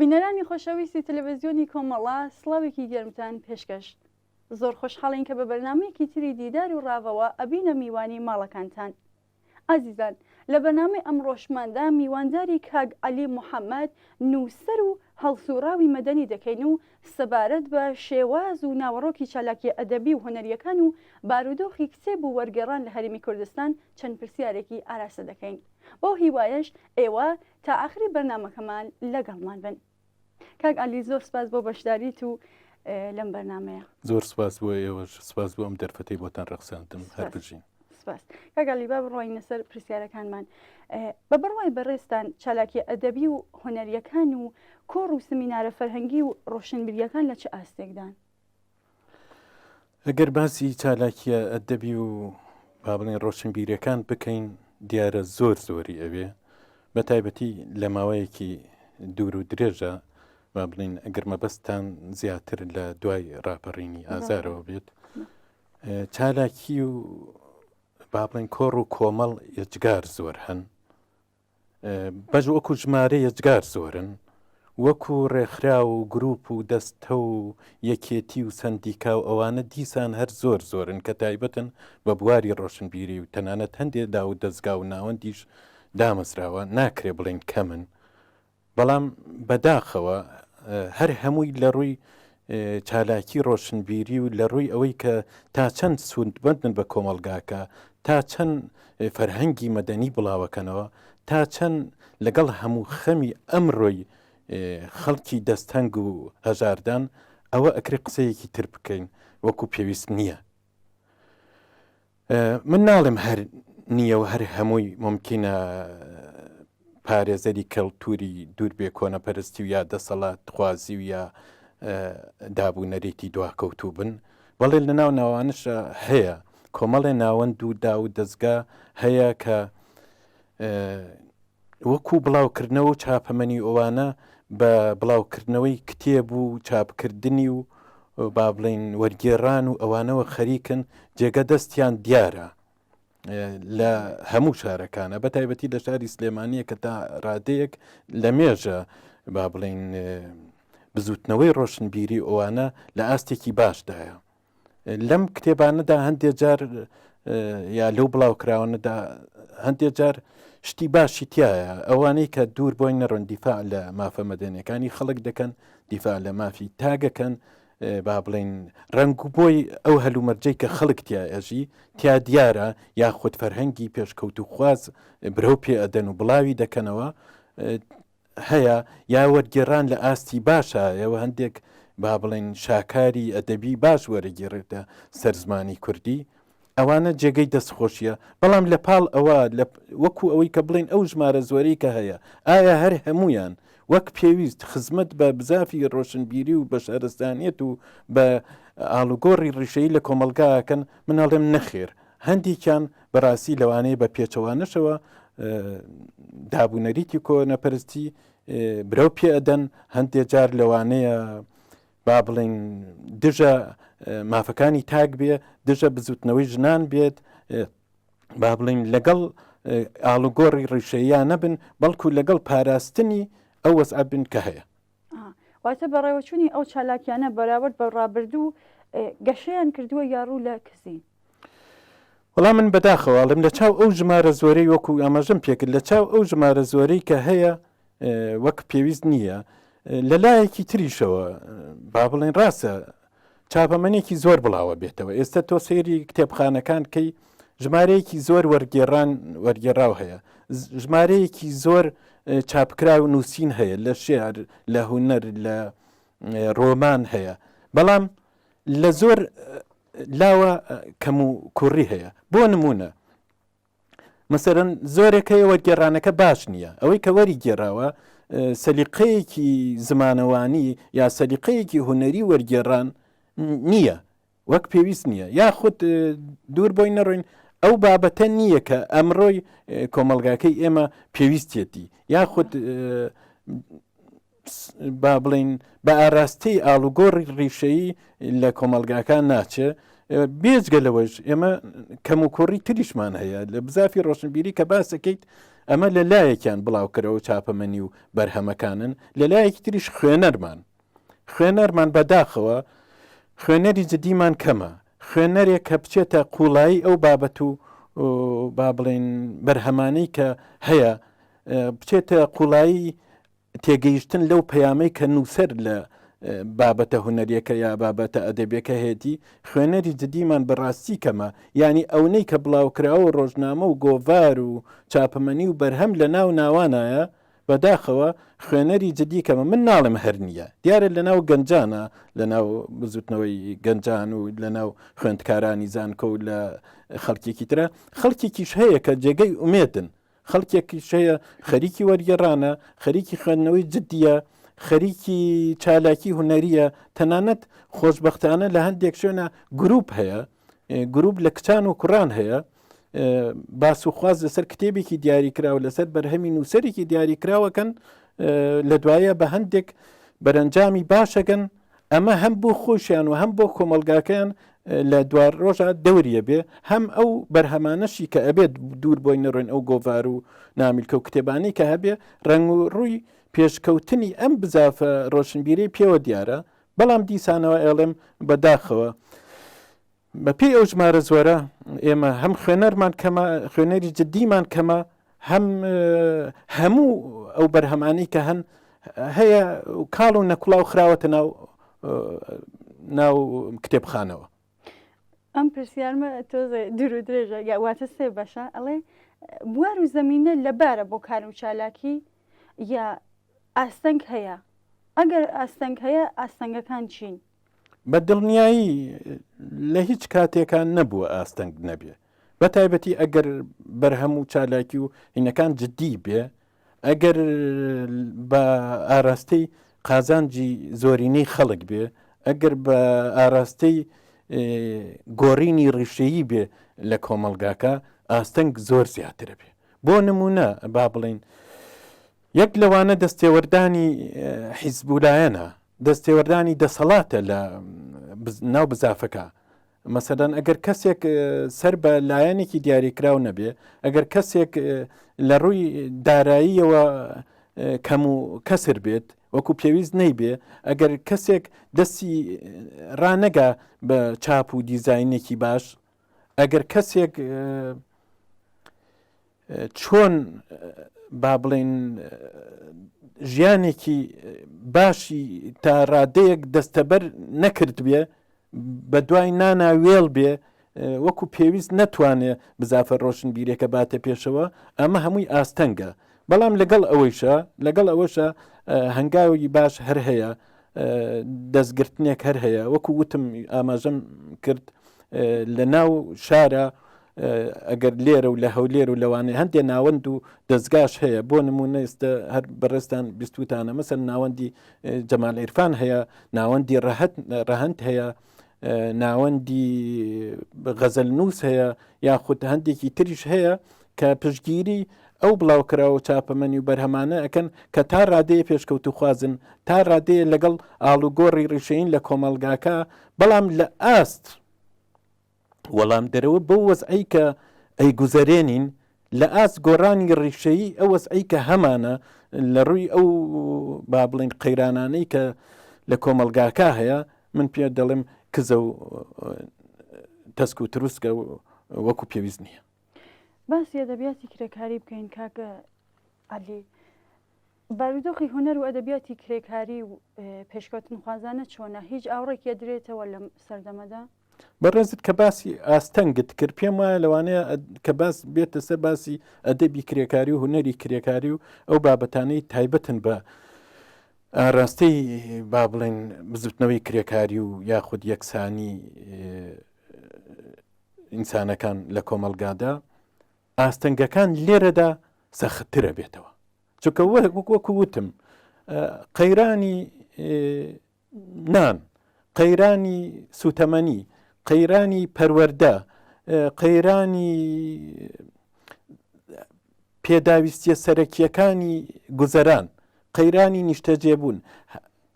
بینەرانی خۆشەویستی تەلەڤیزیۆنی کۆمەڵا سڵاوێکی گەرمتان پێشکەش زۆر خۆشحاڵین کە بە بەرنامەیەکی تری دیدار و ڕاوەوە ئەبینە میوانی ماڵەکانتان. ئازیزان، لە بەرنامەی ئەمڕۆشماندا میوانداری کاگ عەلی موحەممەد نووسەر و هەڵسوڕاوی مەدەنی دەکەین و سەبارەت بە شێواز و ناوەڕۆکی چالاکی ئەدەبی و هونەریەکان و بارودۆخی کتێب و وەرگێڕان لە هەرێمی کوردستان چەند پرسیارێکی ئاراستە دەکەین. بۆ هیوایەش ئێوە تا ئاخری بەرنامەکەمان لەگەڵمان بن. کاگ عەلی، زۆر سپاس بۆ بەشداریت و لەم بەرنامەیە. زۆر سپاس بۆ ئێوەش، سپاس بۆ ئەم دەرفەتەی بۆتان ڕەخساندم هەر بژین. کاگ عەلی، با بڕۆین لەسەر پرسیارەکانمان. بە بڕوای بەڕێستان چالاکی ئەدەبی و هونەریەکان و کۆڕ و سمینارە فەرهەنگی و ڕۆشنبیریەکان لە چه ئاستێکدان؟ ئەگەر باسی چالاکیە ئەدەبی و با بڵێن ڕۆشنبیریەکان بکەین دیارە زۆری ئەوێ، بە تایبەتی لە ماوەیەکی دوور و درێژە با بڵین ئەگەر مەبەستان زیاتر لە دوای ڕاپەڕینی ئازارەوە بێت، چالاکی و با بڵین کۆڕ و کۆمەڵ یەجگار زۆر هەن، بەش وەکو ژمارە یەجگار زۆرن، وەکو ڕێکخرا و گروپ و دەستە و یەکێتی و سندیکا و ئەوانە دیسان هەر زۆرن کە تایبەتن بە بواری ڕۆشنبیری و تەنانەت هەندێدا و دەستگا و ناوەندیش دامەزراوە، ناکرێ بڵین کەمن، بەڵام بەداخەوە هەر هەمووی لە ڕووی چالاکی ڕۆشنبیری و لە ڕووی ئەوەی کە تا چەند سوودمەندن بە کۆمەلگاکە، تا چەند فەرهەنگی مەدەنی بڵاوەکەنەوە، تا چەند لەگەڵ هەموو خەمی ئەمڕۆی خەڵکی دەستەنگ و هەژاردان ئەوە ئەکرێ قسەیەکی تر بکەین وەکو پێویست نییە. من ناڵێم هەر نییە و هەر هەمووی ممکنە پارێزەری کەڵتوری دوور بێ کۆنەپەرستی و یا دەسەڵات خوازی و یا دابوونەرێتی دواکەوتوو بن، بەڵێ لە ناو ناوانشە هەیە کۆمەڵێ ناوەند و دا و دەستگا هەیە کە وەکو بڵاوکردنەوە و چاپەمەنی ئەوانە بە بڵاوکردنەوەی کتێب و چاپکردنی و با بڵین وەرگێڕان و ئەوانەوە خەریکن، جێگە دەستیان دیارە لە هەموو شارەکانە، بە تایبەتی لە شاری سلێمانیە کە تا ڕادەیەک لە مێژە با بڵین بزوتنەوەی ڕۆشنبیری ئەوانە لە ئاستێکی باشدایە. لەم کتێبانەدا هەندێک جار یا لەو بڵاوکراوانەدا هەندێک جار شتی باشی تایە، ئەوانەی کە دوور بۆی نەڕۆن دیفاع لە مافە مەدەنیەکانی خەڵک دەکەن، دیفاع لە مافی تاگەکەن، با بڵین ڕنگ و بۆی ئەو هەلومەرجەی کە خەڵک تایەژی تیا دیارە یاخود فەرهەنگی پێشکەوت و خواز برەو پێ ئەدەن و بڵاوی دەکەنەوە هەیە، یا وەرگێڕان لە ئاستی باشە ئەوە هەندێک با بڵین شاکاری ئەدەبی باش وەرەگێڕێتە سەر زمانی کوردی، ئەوانە جێگەی دەستخۆشیە. بەڵام لە پاڵ ئەوە وەکو ئەوەی کە بڵین ئەو ژمارە زۆرەی کە هەیە ئایا هەر هەمویان وەک پێویست خزمەت بە بزافی ڕۆشنبیری و بە شارستانیەت و بە ئاڵوگۆڕی ڕیشەیی لە کۆمەلگاکەن؟ مناڵێم نەخێر، هەندێکیان بەڕاستی لەوانەیە بە پێچەوانشەوە دابوونەریتی کۆنەپەرستی برەو پێ ئەدەن، هەندێک جار لەوانەیە با بڵین دژە مافەکانی تاک بێ، دژە بزوتنەوەی ژنان بێت، با بڵین لەگەڵ ئاڵوگۆڕی ڕیشەیان نەبن، بەڵکو لەگەڵ پاراستنی ئەو وەزع بن کە هەیە. واتە بەڕێوەچوونی ئەو چالاکیانە بەراورد بە ڕابردوو گەشەیان کردووە یاڕوو لە کەسی؟ وەڵام من بەداخەواڵم لە چاو ئەو ژمارە زۆرەی وەکو ئاماژەم پێکرد، لە چاو ئەو ژمارە زۆرەی کە هەیە وەک پێویست نییە، لە لایەکی تریشەوە با بڵێن ڕاستە چاپەمەنێکی زۆر بڵاوە بێتەوە. ئێستا تۆ سەیری کتێبخانەکان کەی ژمارەیەکی زۆر وەرگێڕاو هەیە، ژمارەیەکی زۆر چاپکرا و نووسین هەیە، لە شێعر، لە هونەر، لە ڕۆمان هەیە، بەڵام لە زۆر لاوە کەم و کوڕی هەیە. بۆ نمونە مەسەرەن زۆرێک هەیە وەرگێڕانەکە باش نییە، ئەوەی کە وەری گێڕاوە سەلیقەیەکی زمانەوانی یا سەلیقەیەکی هونەری وەرگێڕان نییە، وەک پێویست نییە، یاخود دوور بۆی نەڕۆین ئەو بابەتە نییە کە ئەمڕۆی کۆمەلگاکەی ئێمە پێویستێتی، یاخود با بڵین بە ئاراستەی ئاڵوگۆڕی ڕیشەیی لە کۆمەلگاکان ناچێ. بێجگە لەوەش ئێمە کەم و کوڕی تریشمان هەیە لە بزافی ڕۆشنبیری کە باسەکەیت ئەمە لە لایەکیان بڵاوکەرەوە چاپەمەنی و بەرهەمەکانن، لە لایەکی تریش خوێنەرمان بەداخەوە خوێنەری جدیمان کەمە، خوێنەرێک کە بچێتە قوڵایی ئەو بابەت و با بڵێن بەرهەمانەی کە هەیە بچێتە قوڵایی تێگەیشتن لەو پەیامەی کە نووسەر لە بابەتە هونەریەکە یا بابەتە ئەدەبیەکە هێتی، خوێنەری جدیمان بەڕاستی کەمە، ینی ئەوەی کە بڵاوکراوە ڕۆژنامە و گۆڤار و چاپەمەنی و بەرهەم لە ناو ناوانایە بەداخەوە خوێنەری جدی کەمە. من ناڵم هەر نییە، دیارە لە ناو گەنجانە، لە ناو بزوتنەوەی گەنجان و لە ناو خوێندکارانی زانکە و لە خەڵکێکی ترە خەڵکێکیش هەیە کە جێگەی ئومێدن، خەڵکێکیش هەیە خەریکی وەرگێڕانە، خەریکی خوێندنەوەی جددیە، خەریکی چالاکی هوەریە، تەنانەت خۆشببختانە لە هەندێک شوێنە گروپ هەیە، گروپ لە کچان و کوڕان هەیە، باس و خواز لەسەر کتێبێکی دیاریکراوە لەسەر بەرهەمی نووسەرێکی دیاریکراوەکەن لە دوایە بە هەندێک بەرەنجامی باشەکەن، ئەمە هەم بۆ خۆشیان و هەم بۆ کۆمەلگاکەیان لە دوار ڕۆژە دەوریە بێ، هەم ئەو بەرهەمانەشی کە ئەبێت دوور بۆی نەڕۆین ئەو گۆڤار و نامیلکە و کتێبانی کە هەبێ ڕنگ و ڕووی پێشکەوتنی ئەم بزافە ڕۆشنبیری پێوە دیارە. بەڵام دیسانەوە ئێڵێم بەداخەوە بە پێی ئەو ژمارە زۆرە ئێمە هەم خوێنەرمان کەمە، خوێنەری جدیمان کەمە، هەم هەموو ئەو بەرهەمانی کە هەن هەیە کاڵ و نەکوڵاو خراوەتە ناو کتێبخانەوە. ئەم پرسیارمە تۆزێ دوور و درێژە یاواتە سێ بەشە ئەڵێ بوار و زەمینە لەبارە بۆ کار و چالاکی یا ئاستەنگ هەیە؟ ئەگەر ئاستەنگ هەیە ئاستەنگەکان چین؟ بە دڵنیایی لە هیچ کاتێکان نەبووە ئاستەنگ نەبێ، بە تایبەتی ئەگەر بەرهەم و چالاکی و هینەکان جددی بێ، ئەگەر بە ئاراستەی قازانجی زۆرینەی خەڵک بێ، ئەگەر بە ئاراستەی گۆڕینی ڕیشەیی بێ لە کۆمەلگاکە ئاستەنگ زۆر زیاترە بێ. بۆ نمونە با بڵین یەک لەوانە دەستێوەردانی حیزبولایەنە، دەستێوەردانی دەسەڵاتە لە ناو بزافەکە. مەسەلەن ئەگەر کەسێک سەر بە لایەنێکی دیاریکراو نەبێ، ئەگەر کەسێک لە ڕووی داراییەوە کەم و کەسر بێت وەکو پێویست نەیبێ، ئەگەر کەسێک دەستی ڕانەگا بە چاپ و دیزاینێکی باش، ئەگەر کەسێک چۆن با بڵێن ژیانێکی باشی تا ڕادەیەک دەستەبەر نەکرد بێ، بە دوای ناناوێڵ بێ، وەکو پێویست نەتوانێ بزافە ڕۆشنبیرێکە باتە پێشەوە، ئەمە هەمووی ئاستەنگە. بەڵام لەگەڵ ئەوەشە هەنگاوی باش هەر هەیە، دەستگرتنێک هەر هەیە. وەکو وتم ئاماژەم کرد لە ناو شارە ئەگەر لێرە و لە هەولێر و لەوانەیە هەندێ ناوەند و دەستگاش هەیە، بۆ نمونە ئێستا هەر بەڕێستان بیستوتانە مەسەر ناوەندی جەمال عیرفان هەیە، ناوەندی ڕەهەند هەیە، ناوەندی غەزەل نووس هەیە، یاخود هەندێکی تریش هەیە کە پشتگیری ئەو بڵاوکراوە چاپەمەنی و بەرهەمانە ئەکەن کە تا ڕادەیە پێشکەوت و خوازن، تا ڕادەیە لەگەڵ ئاڵوگۆڕی ڕیشەین لە کۆمەلگاکە، بەڵام لە ئاست وەڵام دەرەوە بەو وەزعی کە ئەیگوزەرێنین لە ئاست گۆڕانی ڕیشەیی ئەو وەزعی کە هەمانە لە ڕووی ئەو با بڵین قەیرانانەی کە لە کۆمەلگاکە هەیە، من پێ دەڵێم کزە و تەسک و تروسکە وەکو پێویست نییە. باسی ئەدەبیاتی کرێکاری بکەین کاکە عەلی. بارودۆخی هونەر و ئەدەبیاتی کرێکاری و پێشکەوتن خوازانە چۆنە؟ هیچ ئاوڕێکی دەدرێتەوە لەم سەردەمەدا؟ بەڕێزت کە باسی ئاستەنگت کرد، پێم وایە لەوانەیە کە باس بێتە سەر باسی ئەدەبی کرێکاری و هونەری کرێکاری و ئەو بابەتانەی تایبەتن بە ئاراستەی با بڵێن بزوتنەوەی کرێکاری و یاخود یەکسانی ئینسانەکان لە کۆمەلگادا، ئاستەنگەکان لێرەدا سەختترە بێتەوە. چونکە وەکو وتم قەیرانی نان، قەیرانی سوتەمەنی، قەیرانی پەروەردە، قەیرانی پێداویستیە سەرەکیەکانی گوزەران، قەیرانی نیشتەجێبوون،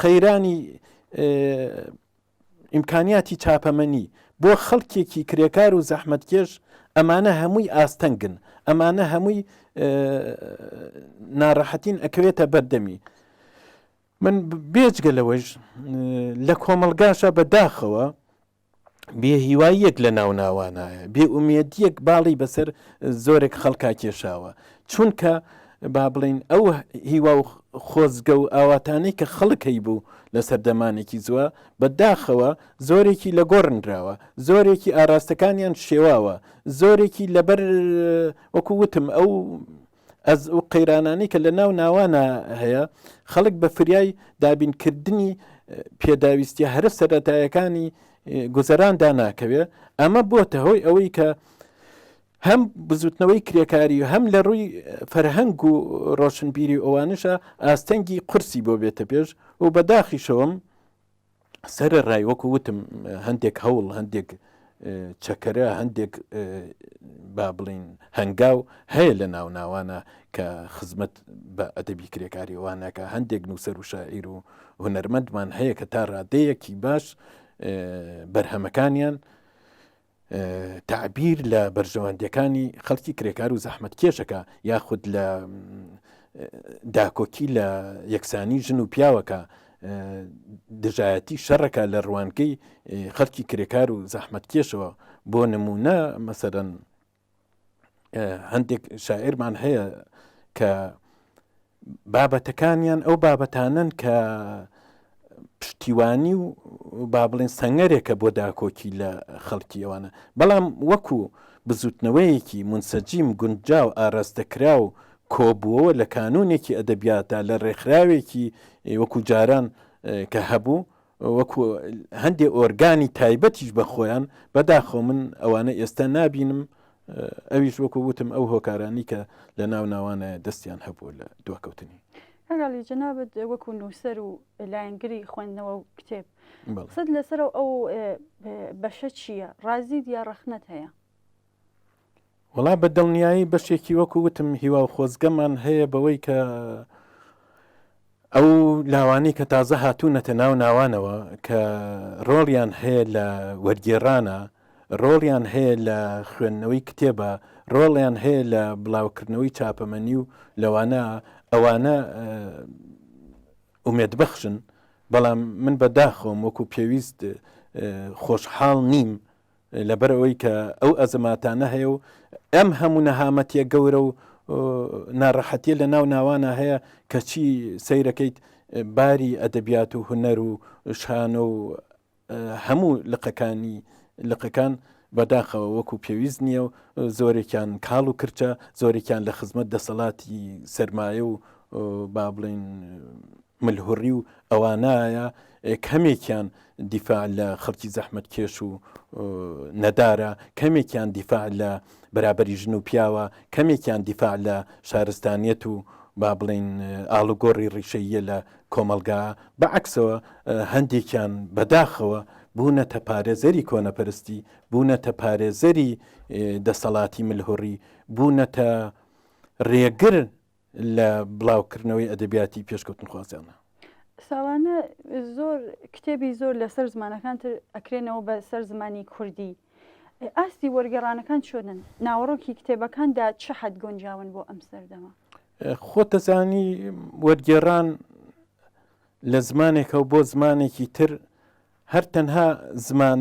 قەیرانی ئیمکانیاتی چاپەمەنی بۆ خەڵکێکی کرێکار و زەحمەتکێش ئەمانە هەمووی ئاستەنگن، ئەمانە هەمووی ناڕەحەتین ئەکەوێتە بەردەمی. من بێجگە لەوەش لە کۆمەلگاشە بەداخەوە بێ هیواییەک لە ناوناوانایە، بێ ئومێدیەک باڵی بەسەر زۆرێک خەڵکا کێشاوە، چونکە با بڵین ئەو هیوا و خۆزگە و ئاواتانەی کە خەڵکەی بوو لە سەردەمانێکی زووە بەداخەوە زۆرێکی لە گۆڕنراوە، زۆرێکی ئاراستەکانیان شێواوە، زۆرێکی لەبەر وەکو وتم ئەو قەیرانانەی کە لە ناو ناوانە هەیە خەڵک بە فریای دابینکردنی پێداویستە هەرە سەرەتایەکانی گوزەراندا ناکەوێ. ئەمە بۆتە هۆی ئەوەی کە هەم بزوتنەوەی کرێکاری و هەم لە ڕووی فەرهەنگ و ڕۆشنبیری ئەوانشە ئاستەنگی قورسی بۆ بێتە پێش و بەداخیشەوەم سرە ڕای وەکو وتم هەندێک هەوڵ، هەندێک چەکەرە، هەندێک با بڵین هەنگاو هەیە لە ناو ناوانە کە خزمەت بە ئەدەبی کرێکاری ئەوانەکە هەندێک نووسەر و شاعیر و هونەرمەندمان هەیە کە تا ڕادەیەکی باش بەرهەمەکانیان تعبیر لە بەرژەوەندەکانی خەڵکی کرێکار و زەحمەت کێشەکە یاخود لە داکۆکی لە یەکسانی ژن و پیاوەکە دژایەتی شەڕەکە لە ڕوانگەی خەڵکی کرێکار و زەحمەت کێشەوە. بۆ نمونە مەسەرەن هەندێک شاعرمان هەیە کە بابەتەکانیان ئەو بابەتانن کە پشتیوانی و با بڵێن سەنگەرێکە بۆ داکۆکی لە خەڵکی ئەوانە، بەڵام وەکو بزوتنەوەیەکی منسەجیم گونجاو ئاراستەکرا و کۆبووەوە لە کانونێکی ئەدەبیاتە لە ڕێکخراوێکی وەکو جاران کە هەبوو وەکو هەندێک ئۆرگانی تایبەتیش بە خۆیان بەداخۆ من ئەوانە ئێستا نابینم. ئەویش وەکو وتم ئەو هۆکارانی کە لە ناو ناوانە دەستیان هەبوو لە دواکەوتنی. هەگاڵی جەنابەت وەکو نووسەر و لایەنگری خوێندنەوە و کتێب سەد لەسەر ئەو بەشە چییە؟ ڕازید یا ڕەخنەت هەیە؟ وڵا بە دڵنیایی بەشێکی وەکو وتم هیوا و خۆزگەمان هەیە بەوەی کە ئەو لاوانی کە تازە هاتوونەتە ناو ناوانەوە کە ڕۆڵیان هەیە لە وەرگێڕانە، ڕۆڵیان هەیە لە خوێندنەوەی کتێبە، ڕۆڵیان هەیە لە بڵاوکردنەوەی چاپەمەنی و لەوانە ئەوانە ئومێدبەخشن. بەڵام من بەداخۆم وەکو پێویست خۆشحاڵ نیم لەبەر ئەوەی کە ئەو ئەزەماتانە هەیە و ئەم هەموو نەهامەتیە گەورە و ناڕەحەتیە لە ناو ناوانە هەیە کە چی سەیرەکەیت باری ئەدەبیات و هونەر و شانە و هەموو لقەکان بەداخەوە وەکو پێویست نییە و زۆرێکیان کاڵ و کرچە، زۆرێکیان لە خزمەت دەسەڵاتی سەرمایە و با بڵین ملهوڕی و ئەوانایە، کەمێکیان دیفاع لە خەڵکی زەحمەت کێش و نەدارە، کەمێکیان دیفاع لە بەرابەری ژن و پیاوە، کەمێکیان دیفاع لە شارستانیەت و با بڵین ئاڵوگۆڕی ڕیشەیە لە کۆمەلگا. بەعکسەوە هەندێکیان بەداخەوە بوونەتە پارێزەری کۆنەپەرستی، بوونەتە پارێزەری دەسەڵاتی ملهوڕی، بوونەتە ڕێگر لە بڵاوکردنەوەی ئەدەبیاتی پێشکەوتن خوازیانە. ساوانە زۆر کتێبی زۆر لەسەر زمانەکانتر ئەکرێنەوە بە سەر زمانی کوردی. ئاستی وەرگێڕانەکان چۆنن؟ ناوەڕۆکی کتێبەکاندا چه حەد گۆنجاون بۆ ئەم سەردەما؟ خۆتەزانی وەرگێڕان لە زمانێکە و بۆ زمانێکی تر هەر تەنها زمان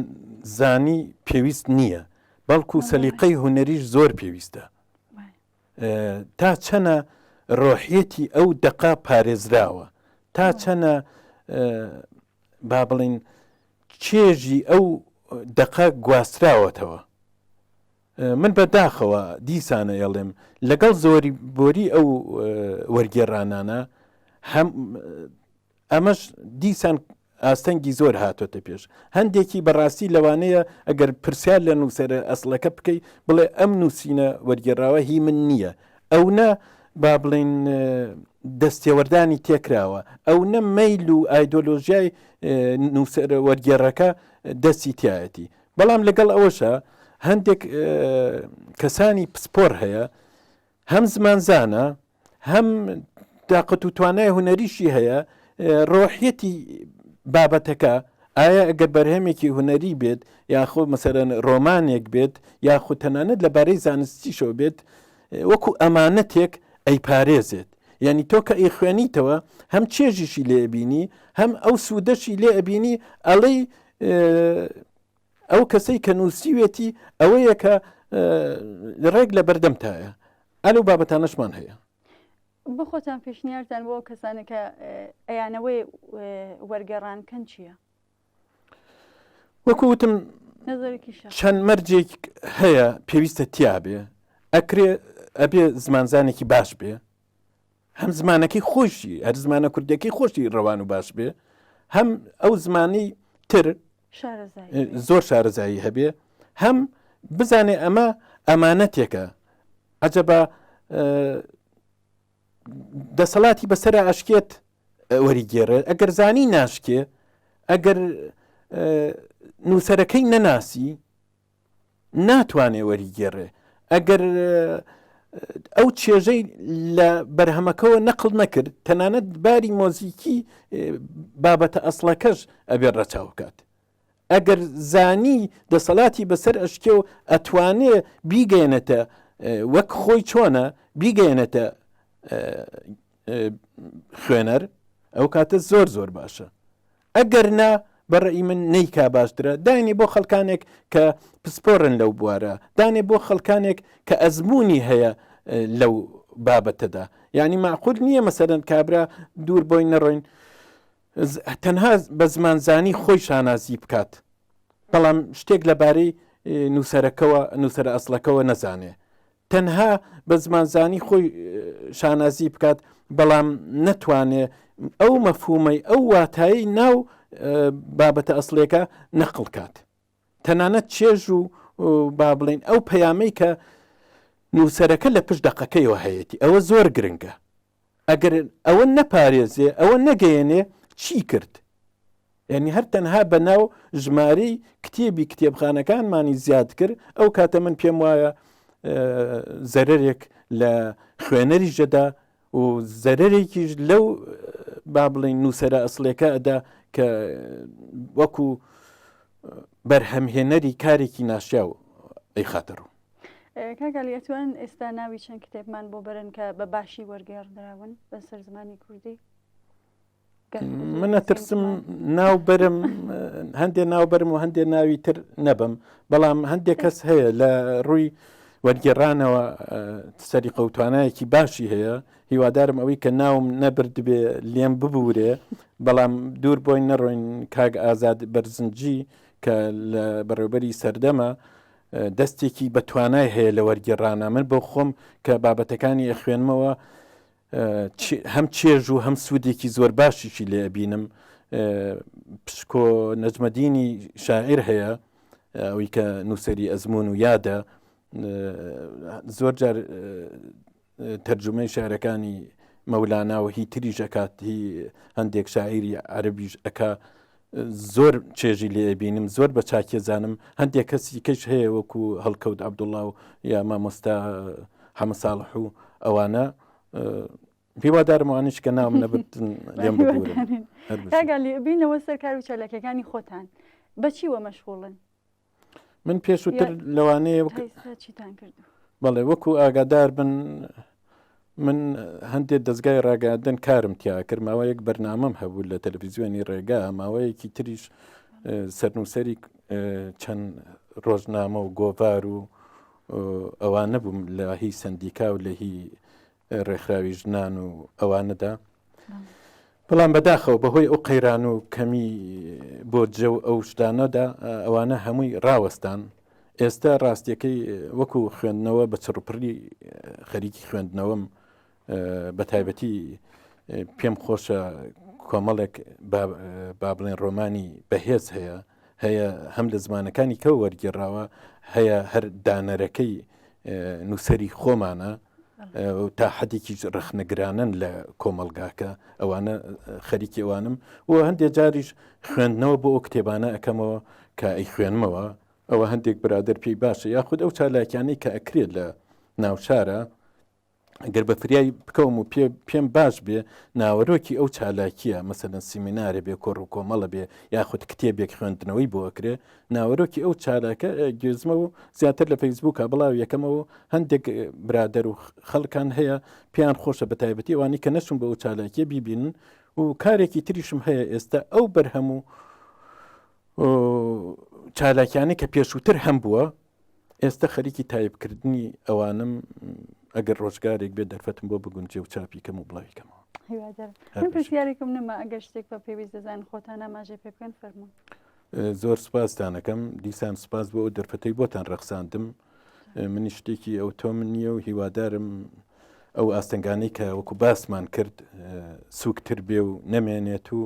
زانی پێویست نییە، بەڵکو سەلیقەی هونەریش زۆر پێویستە. تا چەنە ڕۆحیەتی ئەو دەقا پارێزراوە، تا چەنە با بڵین چێژی ئەو دەقا گواستراوەتەوە. من بەداخەوە دیسانە ئەڵێم لەگەڵ زۆری بۆری ئەو وەرگێڕانانە ئەمەش دیسان ئاستەنگی زۆر هاتۆتە پێش. هەندێکی بەڕاستی لەوانەیە ئەگەر پرسیار لە نووسەرە ئەسڵەکە بکەی بڵێ ئەم نووسینە وەرگێڕاوە هی من نییە، ئەو نە با بڵین دەستێوەردانی تێکراوە، ئەو نە مەیل و ئایدۆلۆژیای نووسەرە وەرگێڕەکە دەستی تایەتی. بەڵام لەگەڵ ئەوەشە هەندێک کەسانی پسپۆر هەیە، هەم زمانزانە، هەم تاقەت و توانای هونەریشی هەیە، ڕۆحیەتی بابەتەکە ئایا ئەگەر بەرهەمێکی هوەری بێت یاخۆ مەسەرەن ڕۆمانێک بێت یاخۆ تەنانەت لەبارەی زانستیشەوە بێت وەکو ئەمانەتێک ئەی پارێزێت یعنی تۆ کە ئەی خوێنیتەوە هەم چێژیشی لێ ئەبینی هەم ئەو سوودەشی لێ ئەبینی ئەڵەی ئەو کەسەی کە نووسیوێتی ئەوەیە کە ڕێک لە بەردەمتایە ئەلو بابەتانەشمان هەیە بۆ خۆتان پێشنیارتان بۆ کەسانە کە ئەیانەوەی وەرگێڕانکەن چییە؟ وەکو وتم چەند مەرجێک هەیە پێویستە تیابێ ئەکرێ ئەبێ زمانزانێکی باش بێ هەم زمانەکەی خۆشی هەر زمانە کوردەکەی خۆشی ڕەوان و باش بێ هەم ئەو زمانی تر زۆر شارەزایی هەبێ هەم بزانێ ئەمە ئەمانەتێکە عەجەبە دەسەڵاتی بەسەرە ئاشکێت وەریگێڕێ ئەگەر زانی ناشکێ ئەگەر نووسەرەکەی نەناسی ناتوانێ وەریگێڕێ ئەگەر ئەو چێژەی لە بەرهەمەکەەوە نەقڵ نەکرد تەنانەت باری مۆزیکی بابەتە ئەسڵەکەش ئەبێ ڕەچاوکات ئەگەر زانی دەسەڵاتی بەسەر ئەشکێ و ئەتوانێ بیگەێنێتە وەک خۆی چۆنە بیگەێنێتە خوێنەر ئەو کاتە زۆر زۆر باشە ئەگەر نا بەڕێی من نەیکا باشترە دانێ بۆ خەڵکانێک کە پسپۆڕن لەو بوارە دانێ بۆ خەڵکانێک کە ئەزمموی هەیە لەو بابەتەدا یعنی معقول نییە مەسەرەن کابرا دوور بۆی نەڕۆین تەنها بە زمانزانی خۆی شانازی بکات بەڵام شتێک لەبارەی نووسەرەکەەوە نووسەر ئەسڵەکەەوە نەزانێ تەنها بە زمانزانی خۆی شانازی بکات بەڵام نەتوانێ ئەو مەفهومەی ئەو واتایی ناو بابەتە ئەسڵێکە نەقڵ کات تەنانەت چێژ و با بڵین ئەو پەیامەی کە نووسەرەکە لە پشت دەقەکەیەوە هەیەی ئەوە زۆر گرنگە ئەگەر ئەوە نەپارێزێ ئەوە نەگەیەنێ چی کرد یعنی هەر تەنها بە ناو ژمارەی کتێبی کتێبخانەکانمانی زیاد کرد ئەو کاتە من پێم وایە زەرێک لە خوێنەری ژەدا و زەرێکیش لەو با بڵین نووسەرە ئەسڵێکە ئەدا کە وەکو بەرهەمهێنەری کارێکی ناشیا و ئەی خاتەڕوو کاگەلیەتوان ئێستا ناوی چەند کتێبمان بۆ بەرن کە بە باشی وەرگێڕدراون بەسەر زمانی کوردی منە ترسم ناو بەرم هەندێ ناو بەرم و هەندێ ناوی تر نەبم بەڵام هەندێک کەس هەیە لە ڕووی وەرگێڕانەوە سەری قەوتوانایەکی باشی هەیە هیوادارم ئەوەی کە ناوم نەبرد بێ لێم ببوورێ بەڵام دوور بۆی نەڕۆین کاگ ئازاد بەرزنجی کە لە بەڕێوبەری سەردەمە دەستێکی بەتوانای هەیە لە وەرگێڕانە من بۆ خۆم کە بابەتەکانی ئەخوێنمەوە هەم چێژ و هەم سوودێکی زۆر باشیشی لێ بینم پشکۆ نەجمەدینی شاعیر هەیە ئەوەی کە نووسەری ئەزمون و یادە زۆر جار تەرجمەی شارەکانی مەولانا و هی تریش ئەکات هی هەندێک شاعیری عەرەبیش ئەکا زۆر چێژی لێ بینم زۆر بە چاکێزانم هەندێک کەسی کەش هەیە وەکو هەڵکەوت عەبدوڵڵا و یا مامۆستا حەمە ساڵح و ئەوانە هیوادارم ئەوانش کە ناوم نەبردن لێم ببوورن کاگەلی بینەوە سەر کار و چالاکیەکانی خۆتان بەچیوە مەشغوڵن من پێشووتر لەوانەیە چیتان کردو بەڵێ وەکو ئاگادار بن من هەندێک دەستگای ڕاگەاندن کارم تیا کرد ماوەیەک بەرنامەم هەبوو لە تەلەڤیزیۆنی ڕێگا ماوەیەکی تریش سەرنووسەری چەند ڕۆژنامە و گۆڤار و ئەوانە بووم لە هی سندیکا و لە هی ڕێکخراوی ژنان و ئەوانەدا بەڵام بەداخەوە بەهۆی ئەو قەیران و کەمی بۆ جە و ئەو شتانەدا ئەوانە هەمووی ڕاوەستان ئێستا ڕاستیەکەی وەکو خوێندنەوە بە چڕوپڕی خەریکی خوێندنەوەم بە تایبەتی پێم خۆشە کۆمەڵێک با بڵێن ڕۆمانی بەهێز هەیە هەم لە زمانەکانی کە وەرگێڕاوە هەیە هەر دانەرەکەی نووسەری خۆمانە تا حەدێکی ڕخنەگرانن لە کۆمەلگاکە ئەوانە خەریکی ئەوانم و هەندێک جاریش خوێندنەوە بۆ ئەو کتێبانە ئەەکەمەوە کە ئەی خوێنمەوە ئەوە هەندێک برادر پێی باشە یاخود ئەو چالاکیانەی کە ئەکرێت لە ناوشارە ئەگەر بە فریای بکەوم و پێم باش بێ ناوەرۆکی ئەو چالاکیە مەسەرەن سیمینارە بێ کۆڕ و کۆمەڵە بێ یاخود کتێبێک خوێندنەوەی بۆ ئەکرێ ناوەرۆکی ئەو چالاکە گێزمە و زیاتر لە فەیسبووکە بڵاو یەکەمەوە هەندێک برادەر و خەڵکان هەیە پێیان خۆشە بە تایبەتی ئەوانی کە نەچون بە ئەو چالاکیە بیبینن و کارێکی تریشم هەیە ئێستا ئەو بەرهەم و چالاکیانەی کە پێشووتر هەم بووە ئێستا خەریکی تایبکردنی ئەوانم ئەگەر ڕۆژگارێک بێت دەرفەتم بۆ بگونجێ و چاپیکەم و بڵاویکەمەوە. من پرسیارێکم نەما ئەگەر شتێک بە پێویست دەزان خۆتان ئاماژە پێ بکەن فەرموون. زۆر سپاسدانەکەم دیسان سپاس بۆ ئەو دەرفەتەی بۆتان ڕەخساندم منی شتێکی ئەو تۆ من نییە و هیوادارم ئەو ئاستەنگانەی کە وەکو باسمان کرد سووکتر بێ و نەمێنێت و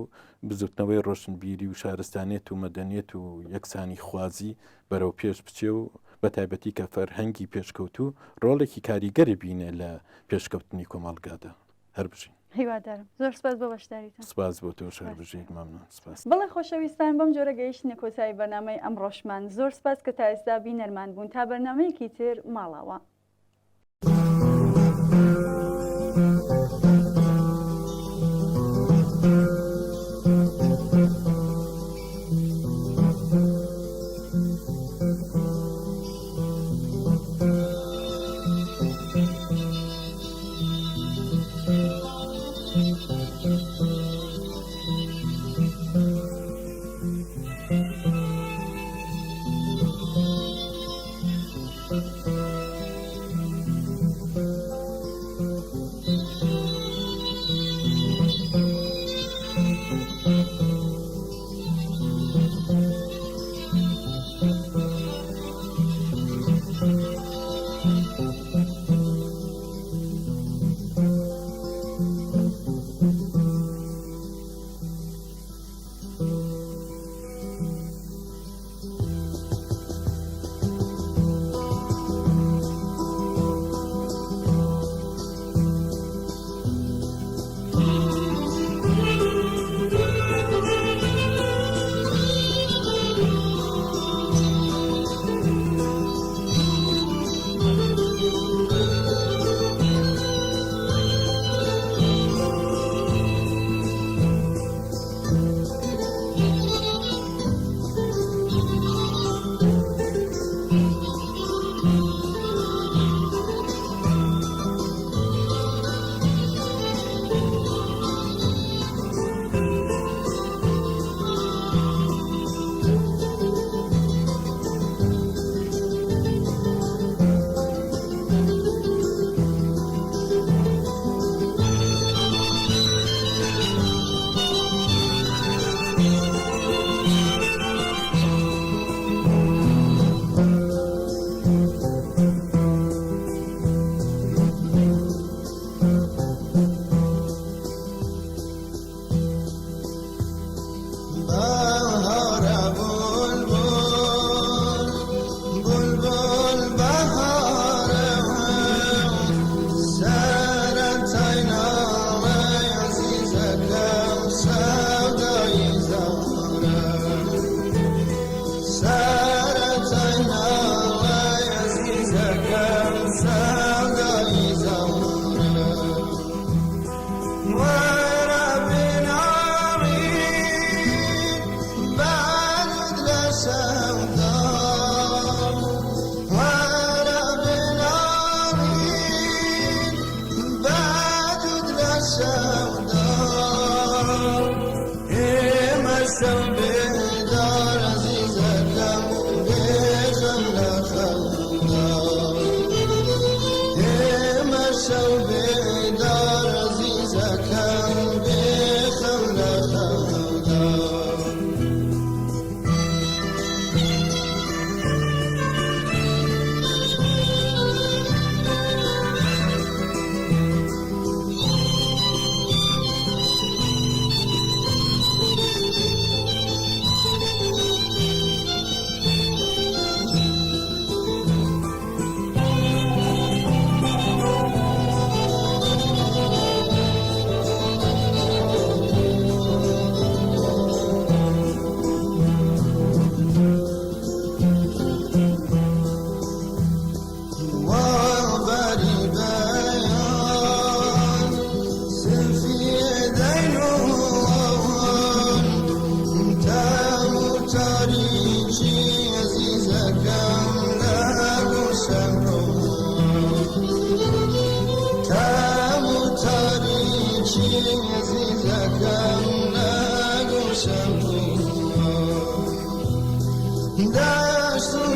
بزوتنەوەی ڕۆشنبیری و شارستانێت و مەدەنیێت و یەکسانی خوازی بەرەو پێش بچێ و بە تایبەتی کە فەرهەنگی پێشکەوت و ڕۆڵێکی کاریگەری بینێ لە پێشکەوتنی کۆمەڵگادا هەر بژین. هیوادارم زۆر سپاس بۆ بەشداریتان. سپاس بۆ تۆ شار بژیت مەمنون. سپاس. بەڵێ خۆشەویستان بەم جۆرە گەیشتنە کۆتایی بەرنامەی ئەم ڕۆژمان زۆر سپاس کە تا ئێستا بینەرمان بوون تا بەرنامەیەکی تر ماڵاوە.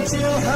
Shall I